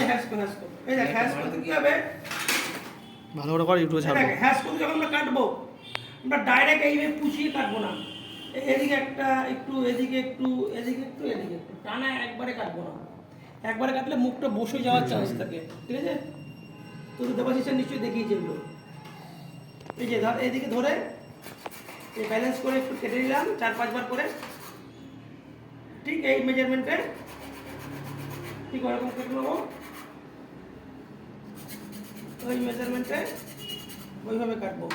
এই দেখ হ্যাশ করতে কি হবে, ভালো করে কর ইউটিউবে ছাড়বো। হ্যাশ করতে যখন আমরা কাটবো, আমরা ডাইরেক্ট এইভাবে পুছিয়ে কাটবো না, এদিকে একটা একটু, এদিকে একটু, এদিকে একটু, এদিকে একটু, টানা একবারে কাটবো না। একবারে কাটলে মুখটা বসে যাওয়ার চান্স থাকে, ঠিক আছে? তো দেবাশিস নিশ্চয়ই দেখিয়েছে এগুলো। এই যে ধর এদিকে ধরে ব্যালেন্স করে একটু কেটে নিলাম 4-5 বার করে, ঠিক এই মেজারমেন্টে ঠিক ওরকম কেটে নেবো, ওই মেজারমেন্টে ওইভাবে কাটবো,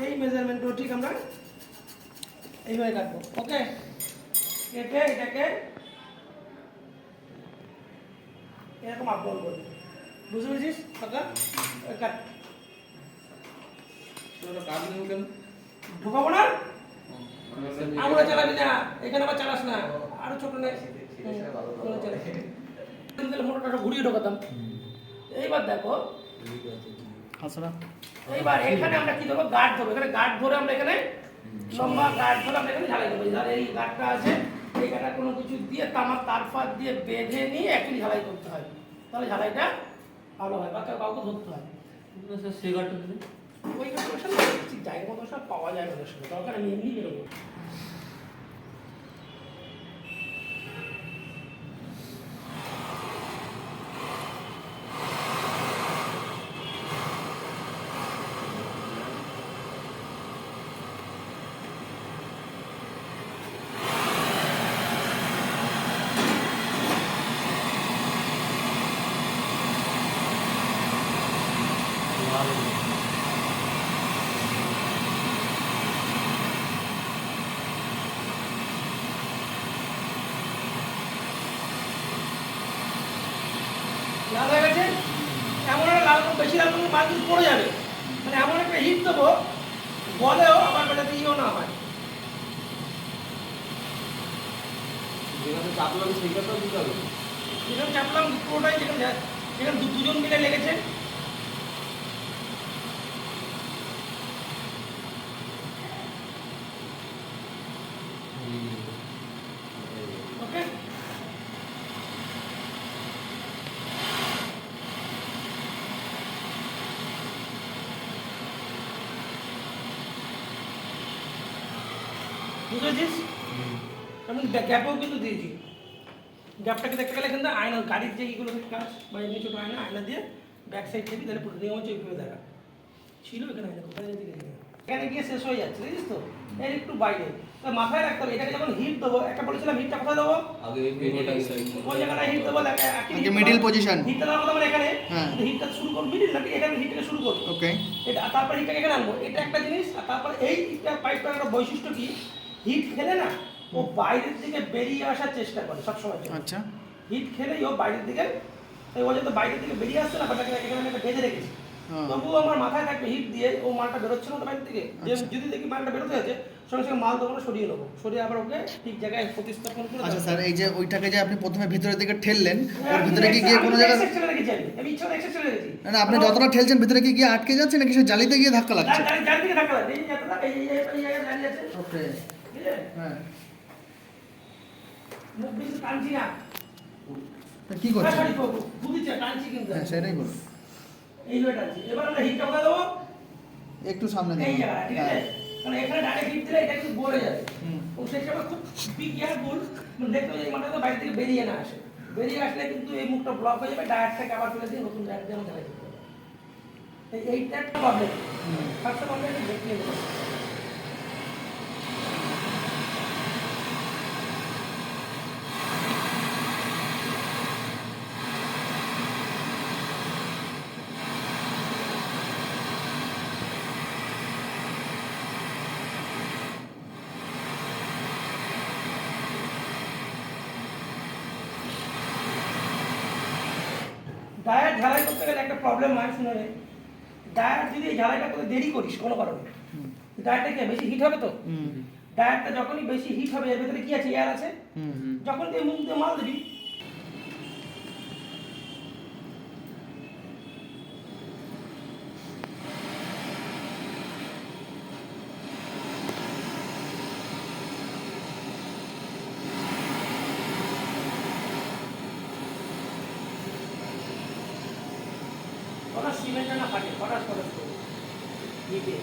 এই মেজারমেন্টও ঠিক আমরা এইভাবে কাটবো। ওকে, কেটে এটাকে এরকম আপডাউন করবো, বুঝতে পেরেছিস? কাকা কাট ঢোকাবো না, আমরা চালাবি না এখানে, আবার চালাস না, আরো ছোট নেই, মোটরটা ঘুরিয়ে ঢোকাতাম। এইবার দেখো, এইবার এখানে আমরা কি দেবো, গার্ড ধরবো, এখানে গার্ড ধরে আমরা এখানে লম্বা গার্ড ধরে আমরা এখানে ঝালাই দেবো। আর এই গার্ডটা আছে, এই গার্ডটা কোনো কিছু দিয়ে তামার তারফাত দিয়ে বেঁধে নিয়ে অ্যাকচুয়ালি ঝালাই করতে হয়, তাহলে ঝালাইটা ভালো হয়, বা কাউকে ধরতে হয়। সেই গাড়িটা ওই গাড়িটা ঠিক জায়গা মতো সব পাওয়া যায় ওদের সঙ্গে, দরকার আমি এমনি বেরোবো। লাল হয়ে গেছে, এমন একটা লাল, বেশি লাল করলে মাছ কিন্তু পড়ে যাবে, মানে এমন একটা হিট দেবো বলেও আবার বেটাতে ইয়েও না হয়। যেখানে চাপলাম সেইটাতেও দিতে হবে, যেখানে চাপলাম পুরোটাই, যেখানে যেখানে দুজন মিলে লেগেছে। ওকে, বুঝেছিস? আমি গ্যাপও কিন্তু দিয়েছি, গ্যাপটাকে দেখতে গেলে কিন্তু আয়না, গাড়ির যে এইগুলো কাজ বা এমনি ছোটো আয়না, আয়না দিয়ে ব্যাক সাইড থেকে তাহলে পুরো নিয়ম হচ্ছে ওইভাবে দেখা ছিল, এখানে আয়না কোথায় যেতে গেলে এখানে গিয়ে শেষ হয়ে যাচ্ছে, বুঝিস তো? এর একটু বাইরে তো মাথায় রাখতে হবে, এটাকে যখন হিট দেবো, একটা বলেছিলাম হিটটা কোথায় দেবো, আগে এই সাইড ওই জায়গাটায় হিট দেবো, আগে মিডল পজিশন, হিটটা দেওয়ার কথা মানে এখানে, হ্যাঁ হিটটা শুরু করবো মিডিল নাকি এখানে হিটটা শুরু করবো, ওকে এটা তারপর হিটটাকে এখানে আনবো, এটা একটা জিনিস। আর তারপর এই পাইপটার একটা বৈশিষ্ট্য কি, হিট খেলে না ও বাইরের দিকে বেরিয়ে আসার চেষ্টা করে সবসময়। আচ্ছা হিট খেলেই ও বাইরের দিকে, ও যাতে বাইরের দিকে বেরিয়ে আসছে না, বাটাকে এখানে একটা বেঁধে রেখেছি, তবুও আমার মাথায় থাকবে হিট দিয়ে ও মালটা বেরোচ্ছে না তো বাইরের দিকে, যদি দেখি মালটা বেরোতে আছে সঙ্গে সঙ্গে মাল দেবো না, সরিয়ে নেবো, সরিয়ে আবার ওকে ঠিক জায়গায় প্রতিস্থাপন করে। আচ্ছা স্যার, এই যে ওইটাকে যে আপনি প্রথমে ভিতরের দিকে ঠেললেন, ওর ভিতরে কি গিয়ে কোনো জায়গায়, চলে রেখেছি আমি ইচ্ছা এক্সেস চলে রেখেছি না আপনি যতটা ঠেলছেন ভিতরে কি গিয়ে আটকে যাচ্ছে নাকি সে জালিতে গিয়ে ধাক্কা লাগছে? গাড়ি থেকে ধাক্কা লাগে, এই জায়গাটা এই জায়গায় দাঁড়িয়ে আছে, ওকে ঠিক আছে? হ্যাঁ, মুখ বেশি টানছি না, কি করছেন? সরি বুঝিছে টানছি কিন্তু, হ্যাঁ সেটাই বলুন, এইভাবে টানছি। এবার আমরা হিটটা কোথায় দেবো, একটু সামনে এই দিন। জায়গাটা, ঠিক আছে? কারণ এখানে ডাইরেক্ট হিট দিলে এটা কিন্তু বলে যাবে, ও সেই সময় খুব বি কেয়ারফুল, মানে দেখতে হবে এই মালটা তো বাইরে থেকে বেরিয়ে না আসে, বেরিয়ে আসলে কিন্তু এই মুখটা ব্লক হয়ে যাবে, ডায়ারটাকে আবার ফেলে দিয়ে নতুন ডায়ার দিয়ে আমরা ঢালাই দিতে হবে। এইটা একটা প্রবলেম, ফার্স্ট অফ অল এটা দেখতে হবে। ডায়ার ঝালাই করতে গেলে একটা প্রবলেম হয়, শুনে নে, ডায়ার যদি এই ঝালাইটা করে দেরি করিস কোনো কারণে, ডায়ারটা কি বেশি হিট হবে তো, ডায়ারটা যখনই বেশি হিট হবে এর ভেতরে কি আছে, এয়ার আছে, যখন তুই মুখ দিয়ে মাল দিবি ওটা সিমেন্টটা না ফাটে, ফটাস ফটাস করে নিচে।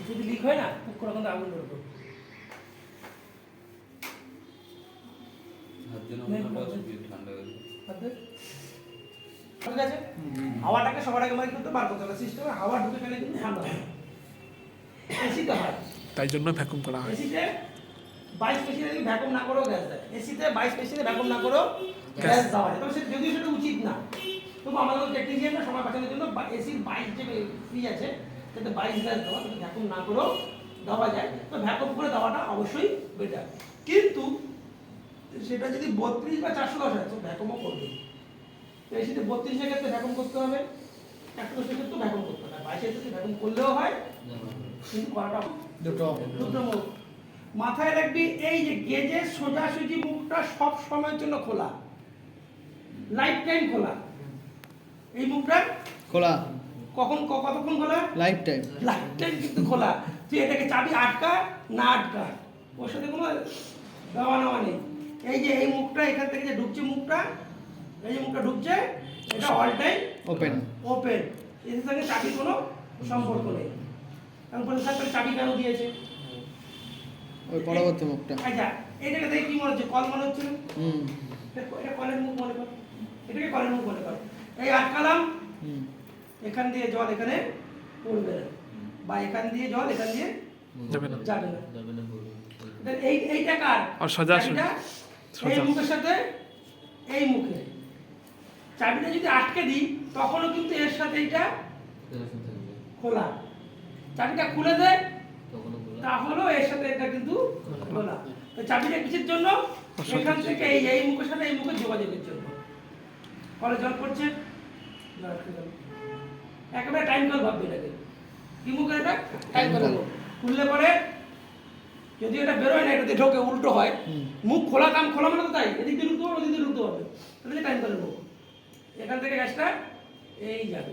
যদি লিক হয় না খুব করে কিন্তু আগুন ধরবে। ঠিক আছে, হাওয়াটাকে সবার আগে মানে কিন্তু বার করতে হবে, সিস্টেমে হাওয়া ঢুকে গেলে কিন্তু ঠান্ডা হয়। এসিতে হয়, তাই জন্য ভ্যাকুম করা হয়। এসিতে 22 পেশিতে যদি ভ্যাকুম না করেও গ্যাস দেয়, এসিতে 22 পেশিতে ভ্যাকুম না করেও গ্যাস দেওয়া হয়। তবে যদিও সেটা উচিত না, তবু আমাদের টেকনিশিয়ানরা সময় বাঁচানোর জন্য এসির 22 যে ফ্রিজ আছে সেটা 22 গ্যাস দেওয়া, কিন্তু ভ্যাকুম না করেও দেওয়া যায়। তো ভ্যাকুম করে দেওয়াটা অবশ্যই বেটার, কিন্তু সেটা যদি 32 বা 410 হয় তো ভ্যাকুমও করবে। তো এসিতে 32 এর ক্ষেত্রে ভ্যাকুম করতে হবে, 110 এর ক্ষেত্রে ভ্যাকুম করতে হবে, 22 এর ক্ষেত্রে ভ্যাকুম করলেও হয়, কিন্তু করাটা দুটো দুটো মুখ মাথায় রাখবি। এই যে গেজের সোজাসুজি মুখটা সব সময়ের জন্য খোলা, লাইফ টাইম খোলা। এই মুখটা খোলা কতক্ষণ খোলা? Life time. লাইফ টাইম কিন্তু খোলা। তুই এটাকে চাবি আটকা না আটকা, ওর সাথে কোনো দেওয়া নেওয়া নেই। এই যে এই মুখটা এখান থেকে যে ঢুকছে, মুখটা এই যে মুখটা ঢুকছে, এটা অল টাইম ওপেন। ওপেন, এর সঙ্গে চাবির কোনো সম্পর্ক নেই। কারণ পরিষ্কার চাবি কেন দিয়েছে? ওই পরবর্তী মুখটা। আচ্ছা, এটাকে দেখে কি মনে হচ্ছে? কল মনে হচ্ছে না? হুম এটা কলের মুখ মনে কর, এটাকে কলের মুখ মনে কর। এই আটকালাম, হুম এখান দিয়ে জল এখানে পড়বে না, বা এখান দিয়ে জল এখান দিয়ে যাবে না। যাবে না। তাহলে এইটা কার? আর সোজা চাবিটা এই মুখের সাথে এই মুখে। চাবিটা যদি আটকে দিই তখনও কিন্তু এর সাথে এইটা খোলা। চাবিটা খুলে দেয় তাহলেও এর সাথে এটা কিন্তু খোলা। তো চাবিটা কিসের জন্য? এখান থেকে এই মুখের সাথে এই মুখের যোগাযোগের জন্য। কলে জল পড়ছে, জল আটকে গেল, একেবারে টাইম কল ভাববে এটাকে। কি মুখ এটা? Time call. খুললে পরে যদি এটা বেরোয় না, এটাতে ঢোকে, উল্টো হয়। মুখ খোলা, কাম খোলা মানে তো তাই, এদিক দিয়ে ঢুকতে পারবে, ওদিক দিয়ে ঢুকতে পারবে, তাহলে টাইম কলের মুখ। এখান থেকে গ্যাসটা এই যাবে,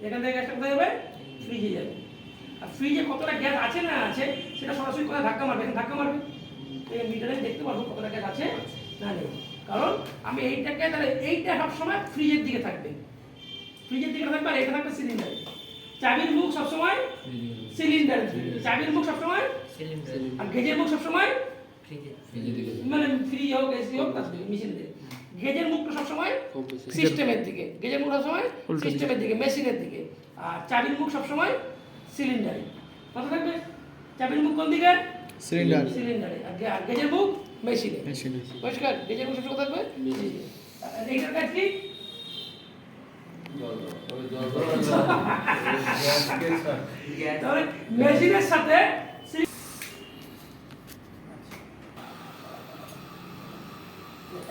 এখান থেকে গ্যাসটা কোথায় যাবে? ফ্রিজে যাবে। আর ফ্রিজে কতটা গ্যাস আছে না আছে সেটা সরাসরি কোথায় ধাক্কা মারবে? এখানে ধাক্কা মারবে, এই মিটারে দেখতে পারবো কতটা গ্যাস আছে না নেই। কারণ আমি এইটাকে, তাহলে এইটা সবসময় ফ্রিজের দিকে থাকবে, ফ্রিজের দিকে থাকবে, আর এটা থাকবে সিলিন্ডারে। চাবির মুখ সবসময় সিলিন্ডারে, চাবির মুখ সবসময়, আর গেজের মুখ সবসময় মানে ফ্রিজ হোক এসি হোক তার মেশিন দিয়ে। গেজের মুখটা সবসময় সিস্টেমের দিকে, গেজের মুখ সবসময় সিস্টেমের দিকে, মেশিনের দিকে। আর চাবির মুখ সবসময় সিলিন্ডারে। কথা থাকবে, চাবির মুখ কোন দিকে? সিলিন্ডার। সিলিন্ডারে। আর গেজের মুখ মেশিনে। মেশিনে। পরিষ্কার? গেজের মুখ সবসময় থাকবে মেশিনে। এইটার কাজ কি? তাহলে মেশিনের সাথে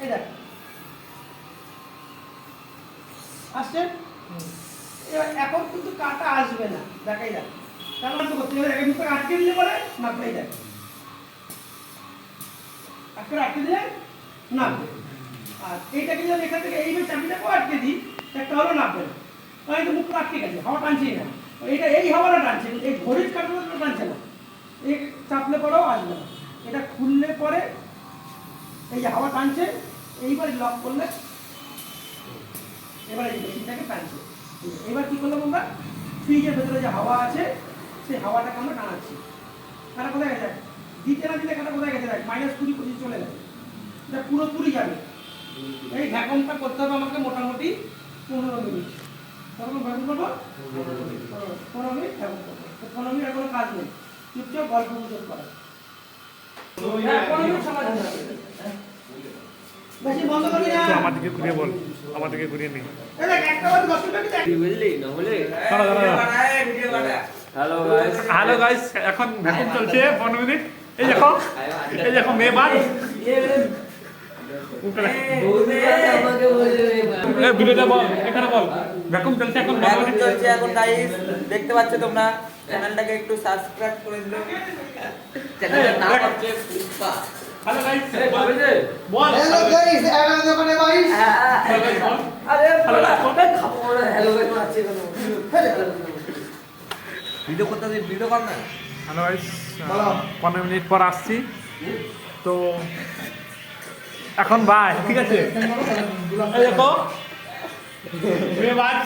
এই দেখ আসছে, এখন কিন্তু কাটা আসবে না, দেখাই যাক। কেন তো করতে হবে? এখানে মুখে আটকে দিলে পরে না, এই দেখ আটকে দিলে না। আর এইটাকে যদি এখান থেকে এইভাবে চাবিটাকেও আটকে দিই, একটা হলো নামবে না, তাহলে তো মুখটা আটকে গেছে, হাওয়া টানছেই না। এটা এই হাওয়াটা টানছে, এই ঘড়ির কাটাটা টানছে না, এই চাপলে পরেও আসবে না। এটা খুললে পরে এই যে হাওয়া টানছে, এইবারে লক করলে এবারে এই মেশিনটাকে টানছে। এবার কি করলাম আমরা? ফ্রিজের ভেতরে যে হাওয়া আছে সেই হাওয়াটাকে আমরা টানাচ্ছি। কাটা কোথায় গেছে? দিতে না দিলে কাটা কোথায় গেছে? দেখ -20 পর্যন্ত চলে গেছে, এটা পুরোপুরি যাবে। এই ভ্যাকুমটা করতে হবে আমাকে মোটামুটি 15 মিনিট। তখন ভ্যাকুম করবো 15 মিনিট ভ্যাকুম করবো। 15 মিনিট কোনো কাজ নেই, চুপচাপ গল্প গুজব করা। 15 মিনিট সময় দিতে হবে। বেশি বন্ধ করবি না। তো আমাদেরকে ঘুরিয়ে বল, আমাদেরকে ঘুরিয়ে নে। এই দেখ একটা বার 10 মিনিট দেখ। বুঝলি না বলে? হ্যালো গাইস, হ্যালো গাইস, এখন ভ্যাকুম চলছে 15 মিনিট। এই দেখো মেয়ে বাদ ভিডিওটা বল, এখানে বল। ভ্যাকুম চলছে এখন, ভ্যাকুম চলছে এখন গাইস, দেখতে পাচ্ছ তোমরা। চ্যানেলটাকে একটু সাবস্ক্রাইব করে দিও। চ্যানেলের নাম হচ্ছে পুষ্পা। হ্যালো গাইস, বল বল। হ্যালো গাইস, এখানে দোকানে গাইস। আরে হ্যালো গাইস আছে কোনো ভিডিও করতে ভিডিও কর না। হ্যালো গাইস, 15 মিনিট পর আসছি। তো এখন বাই, ঠিক আছে? এই দেখো মেয়ে বাজ,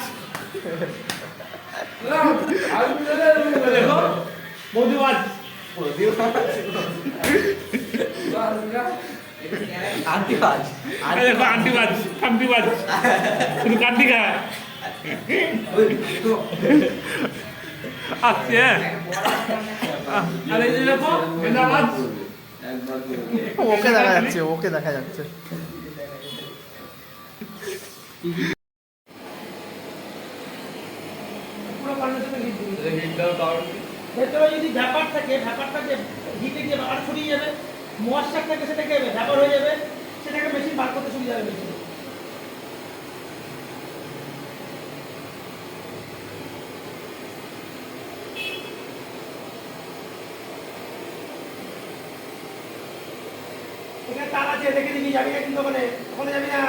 দেখো বৌদি বাজ, আন্টি বাজ এই দেখো আন্টি বাজ, কান্তি বাজ, শুধু কান্তি খায়। আসছি, হ্যাঁ। আর এই যে দেখো মেয়েটা বাজ, ওকে দেখা যাচ্ছে, ওকে দেখা যাচ্ছে। পুরো কন্ডেন্সারে হিট দিবি। ভেতরে যদি ভ্যাপার থাকে, ভ্যাপারটাকে হিটে দিয়ে আর ছড়িয়ে যাবে। ময়েশ্চার থাকে সেটাকে ভ্যাপার হয়ে যাবে, সেটাকে মেশিন বার করতে সুবিধা হবে মেশিন। এখানে তার আছে, দেখে দিবি, যাবি না কিন্তু ওখানে যাবি না।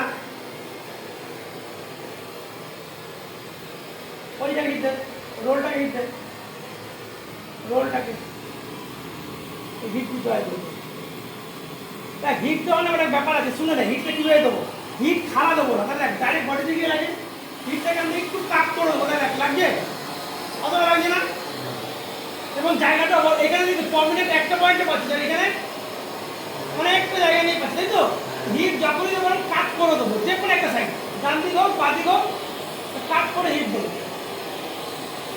ওইটাকে হিট দেন, রোলটাকে হিট দেন, রোলটাকে হিট দিতে হয়। তা হিট দেওয়া না অনেক ব্যাপার আছে, শুনে না হিটটা কীভাবে দেবো। হিট খাড়া দেবো না, তাহলে ডাইরেক্ট বডি দিকে লাগে। হিটটাকে আমি একটু কাট করে দেবো, দেখ লাগছে, অতটা লাগছে না। এবং জায়গাটা এখানে যদি পার্মানেন্ট একটা পয়েন্টে পাচ্ছি, এখানে অনেকটা জায়গা নিয়ে পাচ্ছি, তাই তো? হিট যখনই দেবো কাট করে দেবো, যে কোনো একটা সাইড, ডান দিক হোক বা দিক হোক, কাট করে হিট দেবো।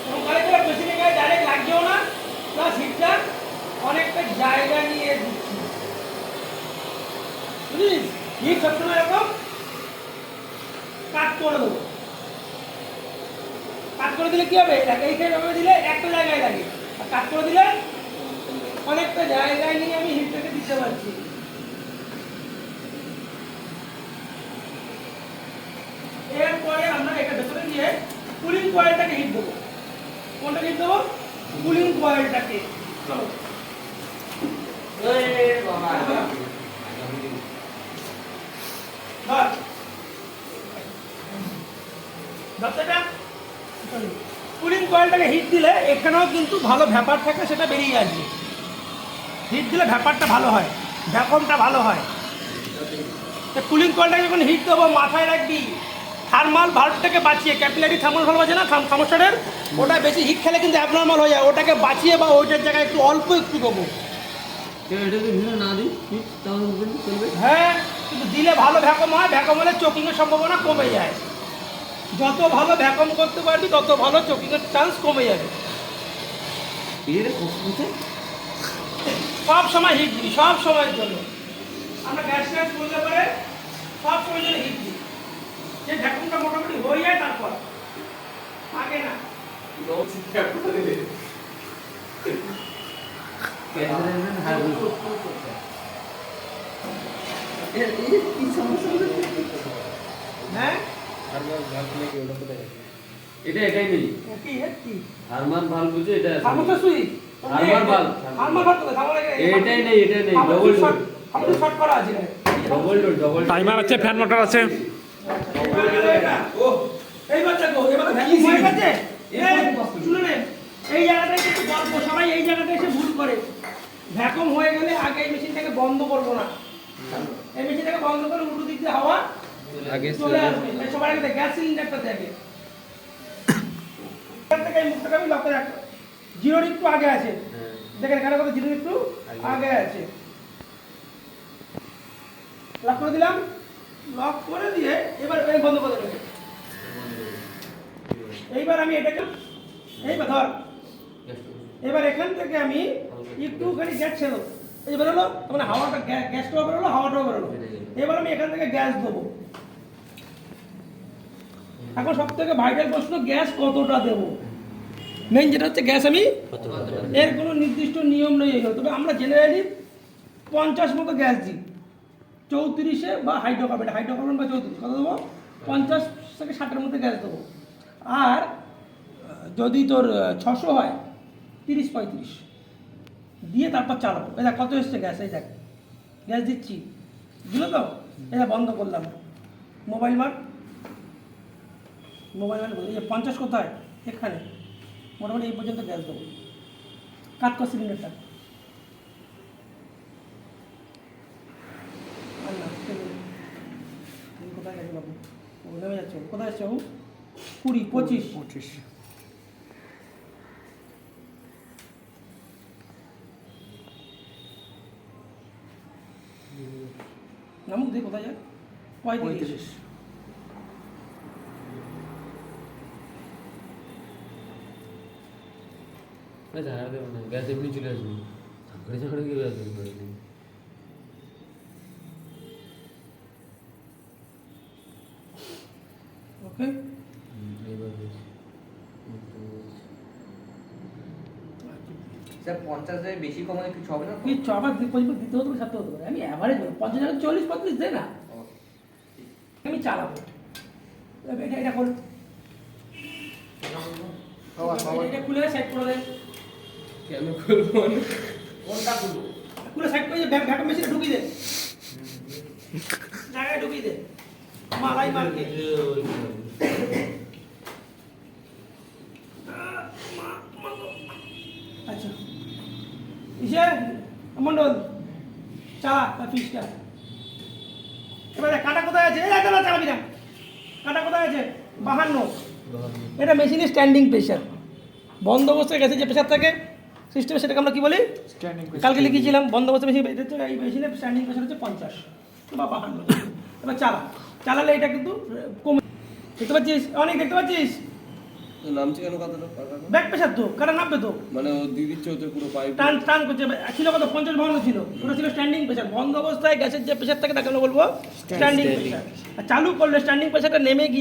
এবং তাহলে করে মেশিনের গায়ে ডাইরেক্ট লাগছেও না, প্লাস হিটটা অনেকটা জায়গা নিয়ে দিচ্ছি, বুঝলিস? হিট সবসময় এরকম কাট করে দেবো। কাট করে দিলে কি হবে, এইখানে দিলে একটা জায়গায় লাগে, আর কাট করে দিলে অনেকটা জায়গায় নিয়ে আমি হিটটাকে দিতে পারছি। এরপরে আমরা এটা ভেতরে দিয়ে কুলিং কয়েলটাকে হিট দেবো। কোনটা হিট দেবো? কুলিং কয়েলটাকে। চলো কুলিং কয়েলটাকে হিট দিলে এখানেও কিন্তু ভালো ভ্যাপার থাকে, সেটা বেরিয়ে আসবে। হিট দিলে ভ্যাপারটা ভালো হয়, ভ্যাকুয়ামটা ভালো হয়। কুলিং কয়েলটাকে যখন হিট দেবো মাথায় রাখবি থার্মাল ভাল্বটাকে বাঁচিয়ে, ক্যাপিলারি থার্মাল ভাল্ব আছে না থার্মোস্ট্যাটের, ওটা বেশি হিট খেলে কিন্তু অ্যাবনর্মাল হয়ে যায়, ওটাকে বাঁচিয়ে বা ওইটার জায়গায় একটু অল্প একটু দেবো। হ্যাঁ, কিন্তু দিলে ভালো ভ্যাকুয়াম হয়, ভ্যাকুয়াম হলে চোকিংয়ের সম্ভাবনা কমে যায়। যত ভালো ভ্যাকুয়াম করতে পারবি তত ভালো চোকিংয়ের চান্স কমে যাবে। সব সময় হিট দিবি, সব সময়ের জন্য। আমরা গ্যাস ট্যাস করলে পরে সব সময়ের জন্য হিট দিই, যে ভ্যাকুয়ামটা মোটামুটি হয়ে যায়, তারপর আগে না। হ্যাঁ, এটাই নেই। কি কি হারমান ভাল বুঝে এটা আছে। Thermostat switch, thermal valve. Thermal valve কোথায়? থার্মাল এটাই নেই, ডবল ডোর। আমাদের শর্ট করা আছে। ডবল টাইমার আছে, ফ্যান মোটর আছে। এইবার দেখো, এবার ভ্যাকুয়াম হয়ে গেছে। শুনে নে, এই জায়গাটায় কিন্তু গল্প, সবাই এই জায়গাটায় এসে ভুল করে। ভ্যাকুয়াম হয়ে গেলে আগে এই মেশিনটাকে বন্ধ করবো না, এই মেশিনটাকে বন্ধ করে উল্টো দিক দিয়ে হাওয়া চলে আসবে। সবার আগে গ্যাস সিলিন্ডারটা দেখে, এখান থেকে এই মুখটাকে আমি লক করে রাখবো। জিরোর একটু আগে আছে, দেখেন এখানে কত জিরোর একটু আগে আছে। লক করে দিলাম, লক করে দিয়ে এবার বন্ধ করে দেবো। এইবার আমি এটাকে এইবার ধর, এবার এখান থেকে আমি একটুখানি গ্যাস ছেড়ে দেবো। এই বেরোলো, মানে হাওয়াটা গ্যাসটাও বেরোলো, হাওয়াটাও বেরোলো। এবার আমি এখান থেকে গ্যাস দেবো। এখন সব থেকে ভাইটাল প্রশ্ন, গ্যাস কতটা দেবো। মেইন যেটা হচ্ছে গ্যাস আমি, এর কোনো নির্দিষ্ট নিয়ম নেই এগুলো, তবে আমরা জেনারেলি 50 মতো গ্যাস দিই, 34-এ বা হাইড্রোকার্বন বা 34 কত দেবো, 50 থেকে 60-এর মধ্যে গ্যাস দেবো। আর যদি তোর 600 হয় 30-35 দিয়ে তারপর চালাবো। এটা কত এসছে গ্যাস, এই দেখ গ্যাস দিচ্ছি, বুঝলো তো? এটা বন্ধ করলাম, মোবাইল মার মোবাইল এই যে 50 কোথায় এখানে মোটামুটি এই পর্যন্ত গ্যাস দেবো কাট কর সিলিন্ডারটা আর না তুমি কোথায় গেছে বাবু ও নেমে যাচ্ছে কোথায় যাচ্ছে বাবু 20 25 নামুক দিয়ে কোথায় যায় 35 ঝাড়া দেবো না, গ্যাস এমনি চলে আসবে। ঝাঁকড়ে ঝাঁকড়ে কি গ্যাস বের করে দিই। ওকে এবার বেশ। স্যার 50 বেশি কমালে কিছু হবে না তো? কিছু আবার দিতে হতে পারে 7 হতে পারে আমি অ্যাভারেজ বলি 50 টাকা 40 35 দে না আমি চালাবো এটা খোল এটা খুলে সাইড করে দে কেন খুলবো না? কোনটা খুলবো? খুলে সাইড করে ভ্যাকুয়াম মেশিনে ঢুকিয়ে দে জায়গায় ঢুকিয়ে দে মালাই মারকে আচ্ছা ইসে মন্ডল চালা ফিসটা এবারে কাটা কোথায় আছে এই একটা চালাবি না কাটা কোথায় আছে 52 এটা মেশিনের স্ট্যান্ডিং প্রেসার বন্ধ অবস্থায় গেছে যে প্রেসার থাকে সিস্টেমে সেটাকে আমরা কি বলি কালকে লিখিয়েছিলাম বন্ধ অবস্থায় মেশিন এটা হচ্ছে এই মেশিনের স্ট্যান্ডিং প্রেসার হচ্ছে 50 বা 52 এবার চালালে এটা কিন্তু কমে দেখতে পাচ্ছিস অনেক দেখতে পাচ্ছিস নামছে কেন কথাটা? ব্যাক প্রেসার তো কাটা নামবে তো মানে ও দিয়ে দিচ্ছে ওতে পুরো পাইপ। টান টান করছে ছিল কত 50 52 ছিল ওটা ছিল স্ট্যান্ডিং প্রেসার বন্ধ অবস্থায় গ্যাসের যে প্রেসার থাকে তাকে আমরা বলবো স্ট্যান্ডিং প্রেসার আর চালু করলে স্ট্যান্ডিং প্রেসারটা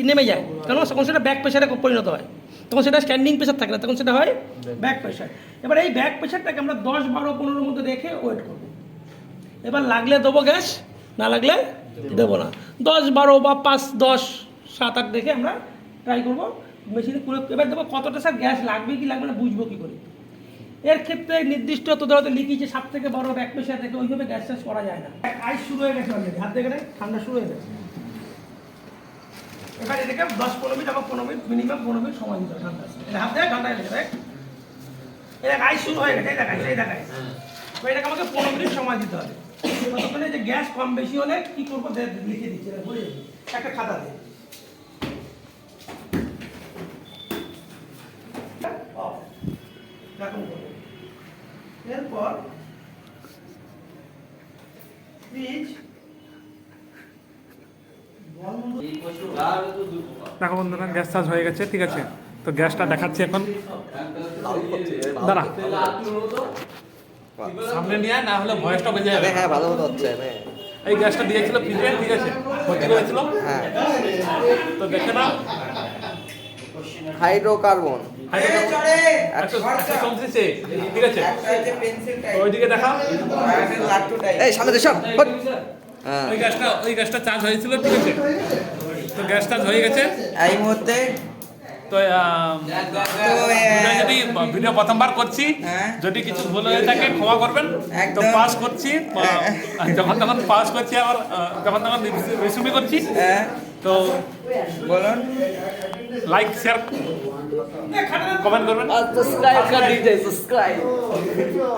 নেমে যায় কারণ তখন সেটা ব্যাক প্রেসারে পরিণত হয় তখন সেটা স্ট্যান্ডিং প্রেসার থাকে না তখন সেটা হয় ব্যাক প্রেসার এবার এই ব্যাক প্রেসারটাকে আমরা 10 12 15 মধ্যে রেখে ওয়েট করব এবার লাগলে দেবো গ্যাস না লাগলে দেবো না 10 12 বা 5 10 7 8 দেখে আমরা ট্রাই করবো মেশিনে করে এবার দেবো কতটা স্যার গ্যাস লাগবে কি লাগবে না বুঝবো কী করে এর ক্ষেত্রে নির্দিষ্ট তো ধরো লিখিয়েছে 7 থেকে 12 ব্যাক প্রেসার থেকে ওইভাবে গ্যাস চাষ করা যায় না আইস শুরু হয়ে গেছে অলরেডি হাত দেখে ঠান্ডা শুরু হয়ে গেছে এবার এটাকে 10-15 মিনিট আবার 15 মিনিট মিনিমাম 15 মিনিট সময় দিতে হবে ঠান্ডা এটা হাত দেখে ঠান্ডা লেগে দেখ এটা আইস শুরু হয়ে গেছে এই দেখাই এটাকে আমাকে 15 মিনিট সময় দিতে হবে ততক্ষণে যে গ্যাস কম বেশি হলে কি করবো লিখে দিচ্ছি বলে একটা খাতা দিয়ে এরপর ফ্রিজ দেখো বন্ধুরা গ্যাস চার্জ হয়ে গেছে ঠিক আছে তো গ্যাসটা দেখাচ্ছি এখন দাঁড়া সামনে নিয়ে আয়, না হলে ভয়েসটা বেজে যাবে হ্যাঁ ভালো মতো হচ্ছে এই গ্যাসটা দিয়েছিল ফ্রিজে ঠিক আছে ভর্তি করেছিল হ্যাঁ তো দেখে নাও হাইড্রোকার্বন ঠিক আছে ওইদিকে দেখাও এই সামনে দেশ হ্যাঁ ওই গ্যাসটা চার্জ হয়েছিল ঠিক আছে তো গ্যাস চার্জ হয়ে গেছে এই মুহূর্তে তো যদি ভিডিও প্রথমবার করছি হ্যাঁ। যদি কিছু ভুল হয়ে থাকে ক্ষমা করবেন তো একদম। পাস করছি যখন তখন পাস করছি আবার যখন তখন রিসিউমি করছি হ্যাঁ তো বলুন লাইক শেয়ার কমেন্ট করবেন সাবস্ক্রাইব कर दीजिए सब्सक्राइब। ভিডিও